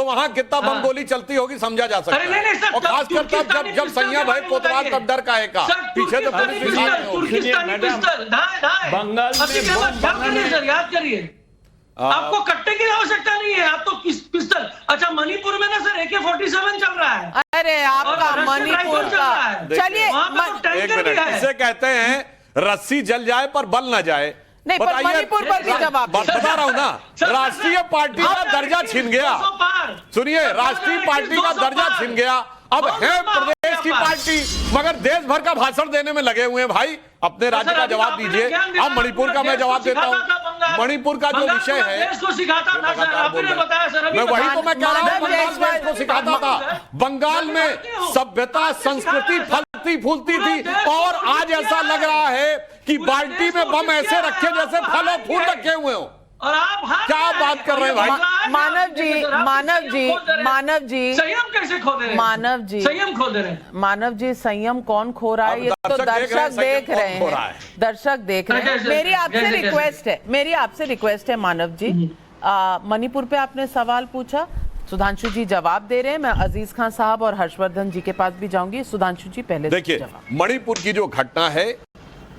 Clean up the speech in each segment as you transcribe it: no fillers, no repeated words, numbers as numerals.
वहां कितना बम गोली चलती होगी समझा जा सकता है। और खासकर तब जब सैया भाई कोतवाल तब डर काहे का, पीछे तो पुलिस भी साथ में होगी। बंगाल में याद करिए, आपको कट्टे की आवश्यकता नहीं है, आप तो पिस्टल। अच्छा, मणिपुर में ना सर AK-47 चल रहा है। अरे आपका मणिपुर का, चलिए एक मिनट, इसे कहते हैं रस्सी जल जाए पर बल ना जाए। नहीं, पर मणिपुर पर भी जवाब बता रहा हूं ना, राष्ट्रीय पार्टी का दर्जा छिन गया। सुनिए, राष्ट्रीय पार्टी का दर्जा छिन गया, अब है प्रदेश की पार्टी, मगर देश भर का भाषण देने में लगे हुए हैं। भाई अपने राज्य का जवाब दीजिए। अब मणिपुर का मैं जवाब देता हूं। मणिपुर का जो विषय है, मैं वही तो मैं कह रहा हूं, बंगाल में इसको सिखाता था। बंगाल में सभ्यता संस्कृति फलती फूलती थी, और आज ऐसा लग रहा है कि बाल्टी में बम ऐसे रखे जैसे फल और फूल रखे हुए हो। और आप क्या बात कर रहे हैं भाई? मानव जी संयम कैसे खो दे रहे हैं? मानव जी संयम खो दे रहे हैं। मानव जी, संयम कौन खो रहा है ये तो दर्शक देख रहे हैं, दर्शक देख रहे हैं। मेरी आपसे रिक्वेस्ट है मानव जी, मणिपुर पे आपने सवाल पूछा, सुधांशु जी जवाब दे रहे हैं, मैं अजीज खान साहब और हर्षवर्धन जी के पास भी जाऊंगी। सुधांशु जी पहले देखिए, मणिपुर की जो घटना है,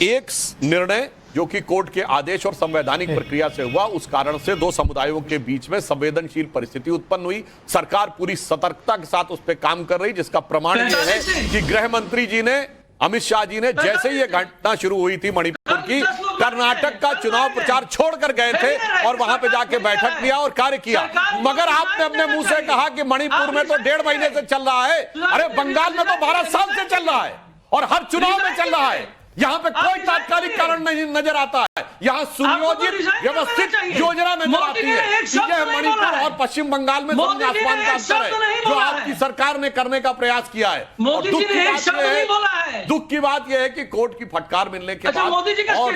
एक निर्णय जो कि कोर्ट के आदेश और संवैधानिक प्रक्रिया से हुआ, उस कारण से दो समुदायों के बीच में संवेदनशील परिस्थिति उत्पन्न हुई। सरकार पूरी सतर्कता के साथ उस पर काम कर रही, जिसका प्रमाण यह है कि गृह मंत्री जी ने, अमित शाह जी ने, जैसे ही ये घटना शुरू हुई थी मणिपुर की, कर्नाटक का चुनाव प्रचार छोड़कर गए थे और वहां पे जाके बैठक लिया और कार्य किया। मगर आपने अपने मुंह से कहा कि मणिपुर में तो 1.5 महीने से चल रहा है। अरे बंगाल में तो 12 साल से चल रहा है और हर चुनाव में चल रहा है। यहाँ पे कोई तात्कालिक कारण नहीं नजर आता है, यहाँ सुनियोजित व्यवस्थित योजना नजर आती है। ये मणिपुर और पश्चिम बंगाल में जमीन आसमान का अंतर है जो आपकी सरकार ने करने का प्रयास किया है। दुख की बात यह है कि कोर्ट की फटकार मिलने के बाद और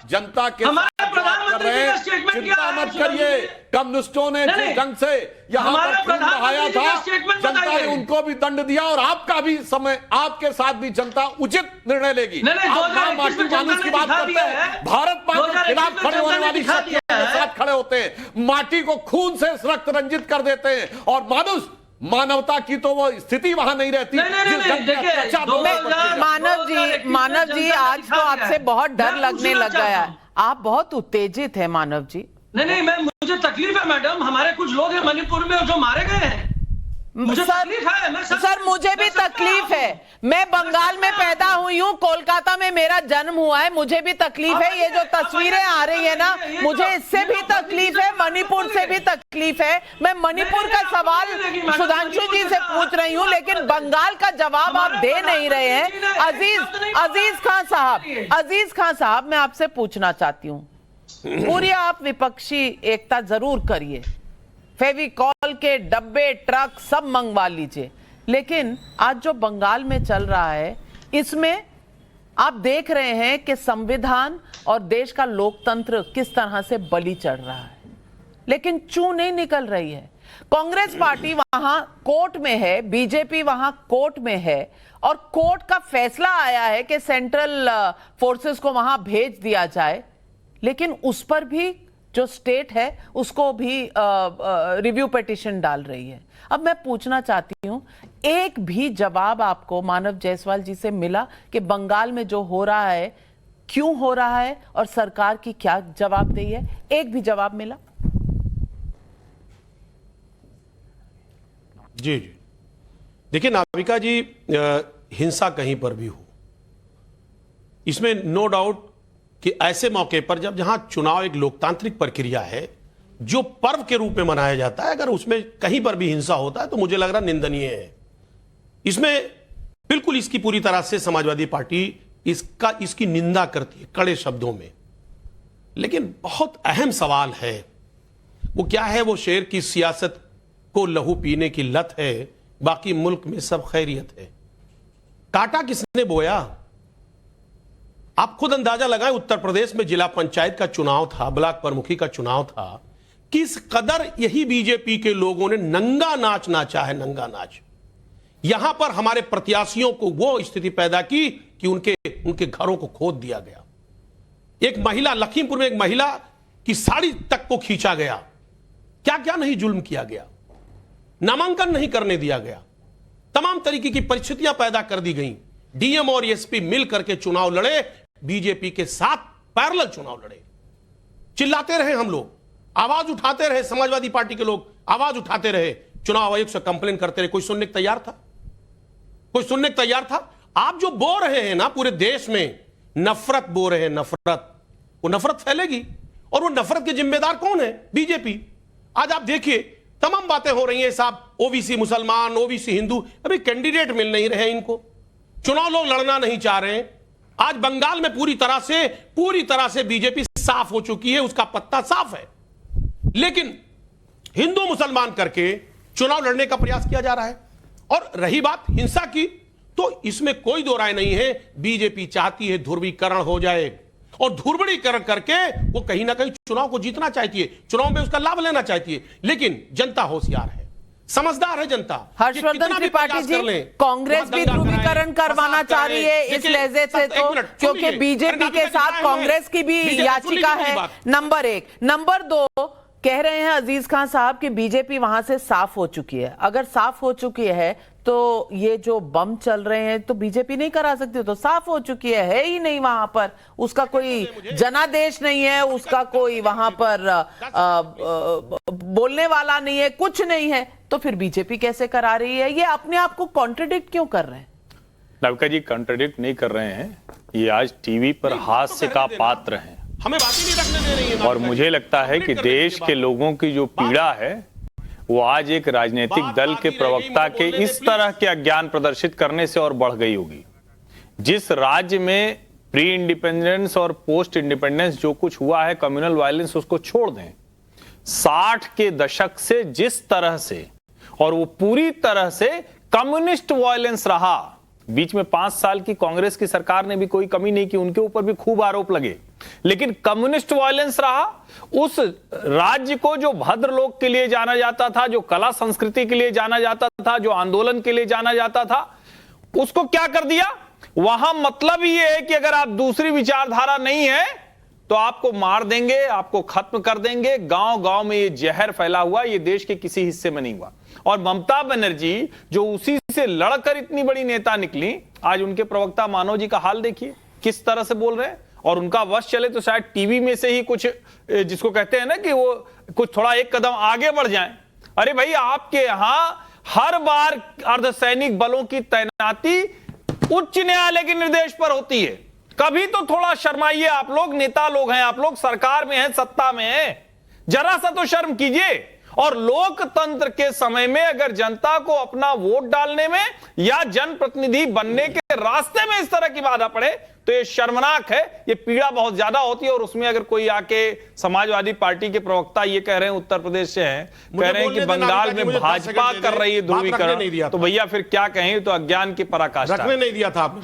जनता के कर रहे हैं, चिंता मत करिए, कम्युनिस्टों ने जिस ढंग से यहाँ पर खून बहाया था, जनता ने उनको भी दंड दिया और आपका भी समय, आपके साथ भी जनता उचित निर्णय लेगी। आप माटी मानुष की बात करते हैं, भारत माँ के खिलाफ खड़े होने वाली शक्तियों के साथ खड़े होते हैं, माटी को खून से रक्त रंजित कर देते हैं, और मानवता की तो वो स्थिति वहां नहीं रहती। मानव जी आज तो आपसे बहुत डर लगने लग गया है, आप बहुत उत्तेजित हैं मानव जी। नहीं, मुझे तकलीफ है मैडम, हमारे कुछ लोग हैं मणिपुर में जो मारे गए हैं, मुझे तकलीफ है। सर मुझे भी तकलीफ है, मैं बंगाल में पैदा हुई हूँ, कोलकाता में मेरा जन्म हुआ है, मुझे भी तकलीफ है। ये जो तस्वीरें आ रही है ना, मुझे इससे भी तकलीफ है, मणिपुर से भी तकलीफ है। मैं मणिपुर का सवाल सुधांशु जी से पूछ रही हूँ, लेकिन बंगाल का जवाब आप दे नहीं रहे हैं। अजीज खान साहब, मैं आपसे पूछना चाहती हूँ, पूरी आप विपक्षी एकता जरूर करिए, फेविकॉल के डब्बे ट्रक सब मंगवा लीजिए, लेकिन आज जो बंगाल में चल रहा है, इसमें आप देख रहे हैं कि संविधान और देश का लोकतंत्र किस तरह से बलि चढ़ रहा है, लेकिन चूं नहीं निकल रही है। कांग्रेस पार्टी वहां कोर्ट में है, बीजेपी वहां कोर्ट में है, और कोर्ट का फैसला आया है कि सेंट्रल फोर्सेस को वहां भेज दिया जाए, लेकिन उस पर भी जो स्टेट है उसको भी रिव्यू पिटीशन डाल रही है। अब मैं पूछना चाहती हूं, एक भी जवाब आपको मानव जायसवाल जी से मिला कि बंगाल में जो हो रहा है क्यों हो रहा है और सरकार की क्या जवाबदेही है? एक भी जवाब मिला? जी देखिए नाविका जी, हिंसा कहीं पर भी हो, इसमें नो डाउट कि ऐसे मौके पर जहां चुनाव एक लोकतांत्रिक प्रक्रिया है जो पर्व के रूप में मनाया जाता है, अगर उसमें कहीं पर भी हिंसा होता है तो मुझे लग रहा निंदनीय है। इसमें बिल्कुल इसकी पूरी तरह से समाजवादी पार्टी इसकी निंदा करती है कड़े शब्दों में। लेकिन बहुत अहम सवाल है, वो क्या है? वो शेर की सियासत को लहू पीने की लत है, बाकी मुल्क में सब खैरियत है। काटा किसने बोया? आप खुद अंदाजा लगाएं, उत्तर प्रदेश में जिला पंचायत का चुनाव था, ब्लॉक प्रमुखी का चुनाव था, किस कदर यही बीजेपी के लोगों ने नंगा नाच नाचा है, नंगा नाच। यहां पर हमारे प्रत्याशियों को वो स्थिति पैदा की कि उनके घरों को खोद दिया गया। एक महिला, लखीमपुर में एक महिला की साड़ी तक को खींचा गया, क्या क्या नहीं जुल्म किया गया। नामांकन नहीं करने दिया गया, तमाम तरीके की परिस्थितियां पैदा कर दी गई। डीएम और एसपी मिल करके चुनाव लड़े, बीजेपी के साथ पैरेलल चुनाव लड़े। चिल्लाते रहे हम लोग, आवाज उठाते रहे, समाजवादी पार्टी के लोग आवाज उठाते रहे, चुनाव आयोग से कंप्लेन करते रहे। कोई सुनने को तैयार था? कोई सुनने को तैयार था? आप जो बो रहे हैं ना पूरे देश में, नफरत बो रहे हैं, नफरत, वो नफरत फैलेगी। और वो नफरत के जिम्मेदार कौन है? बीजेपी। आज आप देखिए तमाम बातें हो रही हैं साहब, ओबीसी मुसलमान, ओबीसी हिंदू, अभी कैंडिडेट मिल नहीं रहे इनको, चुनाव लोग लड़ना नहीं चाह रहे हैं। आज बंगाल में पूरी तरह से बीजेपी साफ हो चुकी है, उसका पत्ता साफ है। लेकिन हिंदू मुसलमान करके चुनाव लड़ने का प्रयास किया जा रहा है। और रही बात हिंसा की, तो इसमें कोई दो राय नहीं है, बीजेपी चाहती है ध्रुवीकरण हो जाए, और ध्रुवीकरण करके वो कहीं ना कहीं चुनाव को जीतना चाहती है, चुनाव में उसका लाभ लेना चाहती है। लेकिन जनता होशियार है, समझदार है जनता। हर्षवर्धन त्रिपाठी जी, कांग्रेस भी ध्रुवीकरण करवाना चाह रही है इस लहजे से, तो क्योंकि बीजेपी के साथ कांग्रेस की भी याचिका है, नंबर 1। नंबर 2, कह रहे हैं अजीज खान साहब कि बीजेपी वहां से साफ हो चुकी है। अगर साफ हो चुकी है तो ये जो बम चल रहे हैं तो बीजेपी नहीं करा सकती, तो साफ हो चुकी है ही नहीं वहां पर, उसका कोई जनादेश नहीं है, उसका कोई वहां पर बोलने वाला नहीं है, कुछ नहीं है, तो फिर बीजेपी कैसे करा रही है? ये अपने आप को कॉन्ट्रडिक्ट क्यों कर रहे हैं? नाविका जी कॉन्ट्रडिक्ट नहीं कर रहे हैं, ये आज टीवी पर हास्य का पात्र हैं, हमें बात ही नहीं रखने दे रही है। और मुझे लगता है कि देश के लोगों की जो पीड़ा है वो आज एक राजनीतिक दल के प्रवक्ता के इस तरह के अज्ञान प्रदर्शित करने से और बढ़ गई होगी। जिस राज्य में प्री इंडिपेंडेंस और पोस्ट इंडिपेंडेंस जो कुछ हुआ है, कम्युनल वायलेंस, उसको छोड़ दें। 60 के दशक से जिस तरह से, और वो पूरी तरह से कम्युनिस्ट वायलेंस रहा, बीच में 5 साल की कांग्रेस की सरकार ने भी कोई कमी नहीं की, उनके ऊपर भी खूब आरोप लगे, लेकिन कम्युनिस्ट वायलेंस रहा। उस राज्य को जो भद्रलोक के लिए जाना जाता था, जो कला संस्कृति के लिए जाना जाता था, जो आंदोलन के लिए जाना जाता था, उसको क्या कर दिया? वहां मतलब ये है कि अगर आप दूसरी विचारधारा नहीं है तो आपको मार देंगे, आपको खत्म कर देंगे। गांव गांव में ये जहर फैला हुआ, ये देश के किसी हिस्से में नहीं हुआ। और ममता बनर्जी जो उसी से लड़कर इतनी बड़ी नेता निकली, आज उनके प्रवक्ता मानव जी का हाल देखिए किस तरह से बोल रहे हैं। और उनका वश चले तो शायद टीवी में से ही कुछ, जिसको कहते हैं ना कि वो कुछ थोड़ा एक कदम आगे बढ़ जाएं। अरे भाई, आपके यहां हर बार अर्धसैनिक बलों की तैनाती उच्च न्यायालय के निर्देश पर होती है। कभी तो थोड़ा शर्माइए, आप लोग नेता लोग हैं, आप लोग सरकार में हैं, सत्ता में हैं, जरा सा तो शर्म कीजिए। और लोकतंत्र के समय में अगर जनता को अपना वोट डालने में या जनप्रतिनिधि बनने के रास्ते में इस तरह की बाधा पड़े तो ये शर्मनाक है, ये पीड़ा बहुत ज्यादा होती है। और उसमें अगर कोई आके समाजवादी पार्टी के प्रवक्ता ये कह रहे हैं, उत्तर प्रदेश से हैं, कह रहे हैं कि बंगाल में भाजपा कर रही है ध्रुवीकरण, तो भैया फिर क्या कहें, तो अज्ञान की पराकाष्ठा। रखने नहीं दिया था आपने।